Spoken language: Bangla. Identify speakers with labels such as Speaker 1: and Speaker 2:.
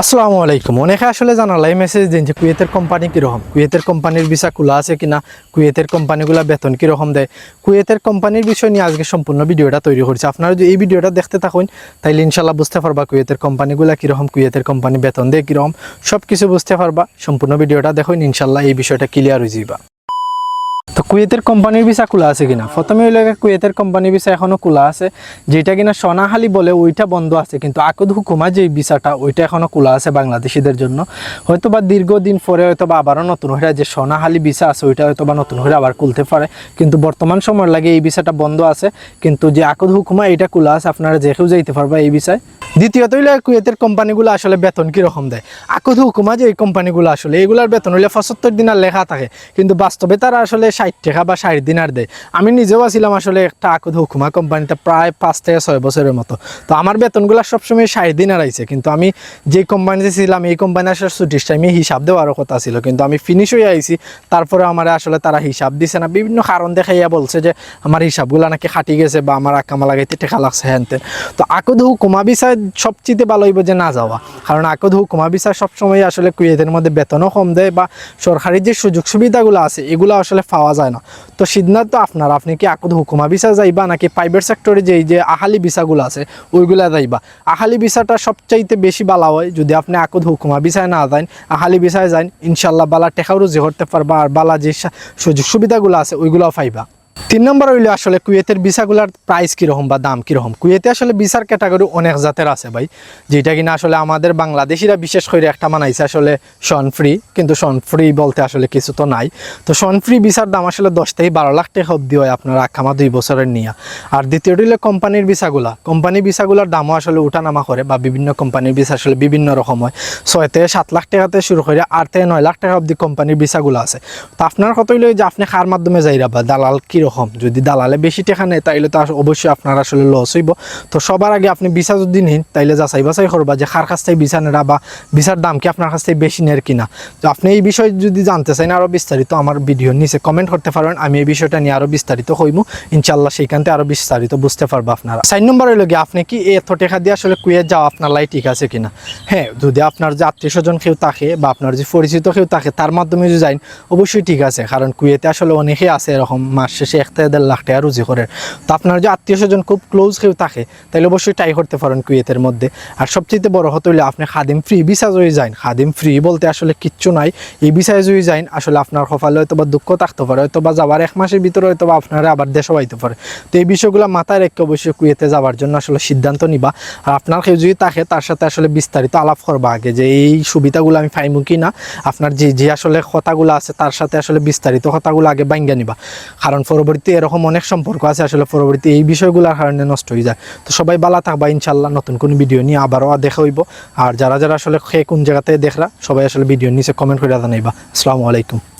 Speaker 1: আসসালামু আলাইকুম। অনেকে আসলে জানালাই মেসেজ দিন যে কুয়েতের কোম্পানি কীরকম, কুয়েতের কোম্পানির ভিসা খোলা আছে কিনা, কুয়েতের কোম্পানিগুলো বেতন কীরকম দেয়। কুয়েতের কোম্পানির বিষয় নিয়ে আজকে সম্পূর্ণ ভিডিওটা তৈরি করছি। আপনারা যদি এই ভিডিওটা দেখতে থাকুন তাইলে ইনশাল্লাহ বুঝতে পারবা কুয়েতের কোম্পানিগুলো কীরকম, কুয়েতের কোম্পানি বেতন দেয় কীরকম, সব কিছু বুঝতে পারবা। সম্পূর্ণ ভিডিওটা দেখুন, ইনশাল্লাহ এই বিষয়টা ক্লিয়ার হয়ে যাবা। তো কুয়েতের কোম্পানির ভিসা খোলা আছে কিনা, প্রথমে হইলে কুয়েতের কোম্পানির ভিসা এখনও খোলা আছে, যেটা কিনা সোনাহালি বলে ওইটা বন্ধ আছে, কিন্তু আকদ হুকুমা যে ভিসাটা ওইটা এখনও খোলা আছে বাংলাদেশিদের জন্য। হয়তো বা দীর্ঘদিন পরে হয়তো বা আবারও নতুন হয়ে যে সোনাহালি ভিসা আছে ওইটা হয়তো বা নতুন হয়ে আবার খুলতে পারে, কিন্তু বর্তমান সময় লাগে এই ভিসাটা বন্ধ আছে। কিন্তু যে আকদ হুকুমা এটা খোলা আছে, আপনারা যে কেউ যাইতে পারবা এই ভিসায়। দ্বিতীয়ত হইলে কুয়েতের কোম্পানিগুলো আসলে বেতন কীরকম দেয়। আকদ হুকুমা যে এই কোম্পানিগুলো আসলে এগুলার বেতন হইলে 75 দিনার লেখা থাকে, কিন্তু বাস্তবে তারা আসলে 60 টাকা বা 60 দিনার দেয়। আমি নিজেও আছিলাম আসলে একটা আকদ হুকুমা কোম্পানিতে প্রায় 5 থেকে 6 বছরের মতো। তো আমার বেতনগুলো সবসময় 60 দিনার আইছে, কিন্তু আমি যে কোম্পানিতে ছিলাম এই কোম্পানি আসলে ছুটির টাইমে হিসাব দেওয়ারও কথা ছিল, কিন্তু আমি ফিনিশ হয়ে আইছি। তারপরে আমার আসলে তারা হিসাব দিছে না, বিভিন্ন কারণ দেখাইয়া বলছে যে আমার হিসাবগুলো নাকি খাটি গেছে বা আমার আকামা লাগাইতে টেকা লাগছে হ্যানতেন। তো আকদ হুকুমা বিষয় সবচেয়ে ভালো হইব যে না যাওয়া, কারণ আকদ হুকুমা বিষয় সবসময় আসলে কুয়েতের মধ্যে বেতনও কম দেয় বা সরকারি যে সুযোগ সুবিধাগুলো আছে এগুলো আসলে পাওয়া যায় না। তো সিদ্ধান্ত আপনার, আপনি কি আকদ হুকুমা ভিসা যাইবা নাকি প্রাইভেট সেক্টরে যে আহালি ভিসাগুলো আছে ওইগুলা যাইবা। আহালি ভিসাটা সবচাইতে বেশি ভালো হয় যদি আপনি আকদ হুকুমা ভিসায় না যান, আহালি ভিসায় যান, ইনশাল্লাহ বালা টেকাও রুজি করতে পারবা আর বালা যে সুযোগ সুবিধাগুলো আছে ওইগুলোও পাইবা। 3 নম্বর হইলে আসলে কুয়েতের ভিসাগুলার প্রাইস কীরকম বা দাম কীরকম। কুয়েতে আসলে ভিসার ক্যাটাগরি অনেক জাতের আছে ভাই, যেটা কিনা আসলে আমাদের বাংলাদেশিরা বিশেষ করে একটা মানাইছে আসলে শন ফ্রি, কিন্তু শন ফ্রি বলতে আসলে কিছু তো নাই। তো শন ফ্রি ভিসার দাম আসলে 10 থেকে 12 লাখ টাকা অবধি হয় আপনার আকামা 2 বছরের নিয়ে। আর দ্বিতীয়টি হইলে কোম্পানির ভিসাগুলা, কোম্পানি ভিসাগুলার দামও আসলে উঠানামা করে বা বিভিন্ন কোম্পানির ভিসা আসলে বিভিন্ন রকম হয়। 6 থেকে 7 লাখ টাকাতে শুরু করে 8 থেকে 9 লাখ টাকা অবধি কোম্পানির ভিসাগুলো আছে। তো আপনার কত হইলে যে আপনি কার মাধ্যমে যাইরা বা দালাল কীরকম, যদি দালালে বেশি টাকা নেয় তাইলে তো অবশ্যই আপনার আসলে লস হইব। তো সবার আগে আপনি ভিসা যদি নিন তাইলে যাচাই বাছাই করবা যে কার কাছ থেকে ভিসা নেরা বা ভিসার দাম কি আপনার কাছ থেকে বেশি নের কিনা। তো আপনি এই বিষয়ে যদি জানতে চান আরও বিস্তারিত আমার ভিডিওর নিচে কমেন্ট করতে পারবেন, আমি এই বিষয়টা নিয়ে আরও বিস্তারিত হইব ইনশাল্লাহ, সেইখান থেকে আরও বিস্তারিত বুঝতে পারবো আপনারা। 4 নম্বর হইল গিয়ে আপনি কি এত টাকা দিয়ে আসলে কুয়েত যাওয়া আপনার লাই ঠিক আছে কিনা। হ্যাঁ, যদি আপনার যে আত্মীয় স্বজন কেউ থাকে বা আপনার যে পরিচিত কেউ থাকে তার মাধ্যমে যদি যান অবশ্যই ঠিক আছে, কারণ কুয়েতে আসলে অনেকেই আছে এরকম মাস শেষে 1 থেকে 1.5 লাখ টাকা রুজি করে। তো আপনার যে আত্মীয় স্বজন খুব ক্লোজ কেউ থাকে তাহলে অবশ্যই ট্রাই করতে পারেন কুয়েতের মধ্যে। আর সবচেয়ে বড় হতে হইলে আপনি খাদিম ফ্রি ভিসা যদি যান, খাদিম ফ্রি বলতে আসলে কিচ্ছু নাই, এই ভিসায় যদি যান আসলে আপনার কপালে হয়তো বা দুঃখ থাকতে পারে, হয়তো বা যাওয়ার 1 মাসের ভিতরে হয়তো বা আপনারা আবার দেশও আইতে পারে। তো এই বিষয়গুলো মাথায় রেখে অবশ্যই কুয়েতে যাওয়ার জন্য আসলে সিদ্ধান্ত নিবা। আর আপনার কেউ যদি থাকে তার সাথে আসলে বিস্তারিত আলাপ করবা আগে যে এই সুবিধাগুলো আমি পাইমু কি না, আপনার যে আসলে কথাগুলো আছে তার সাথে আসলে বিস্তারিত কথাগুলো আগে বাইঙ্গা নিবা, কারণ পরবর্তী এরকম অনেক সম্পর্ক আছে আসলে পরবর্তী এই বিষয়গুলোর কারণে নষ্ট হয়ে যায়। তো সবাই ভালো থাকবা, ইনশাল্লাহ নতুন কোন ভিডিও নিয়ে আবারও দেখা হইব। আর যারা আসলে কোন জায়গাতে দেখরা সবাই আসলে ভিডিওর নিচে কমেন্ট করে জানাইবা। আসসালামু আলাইকুম।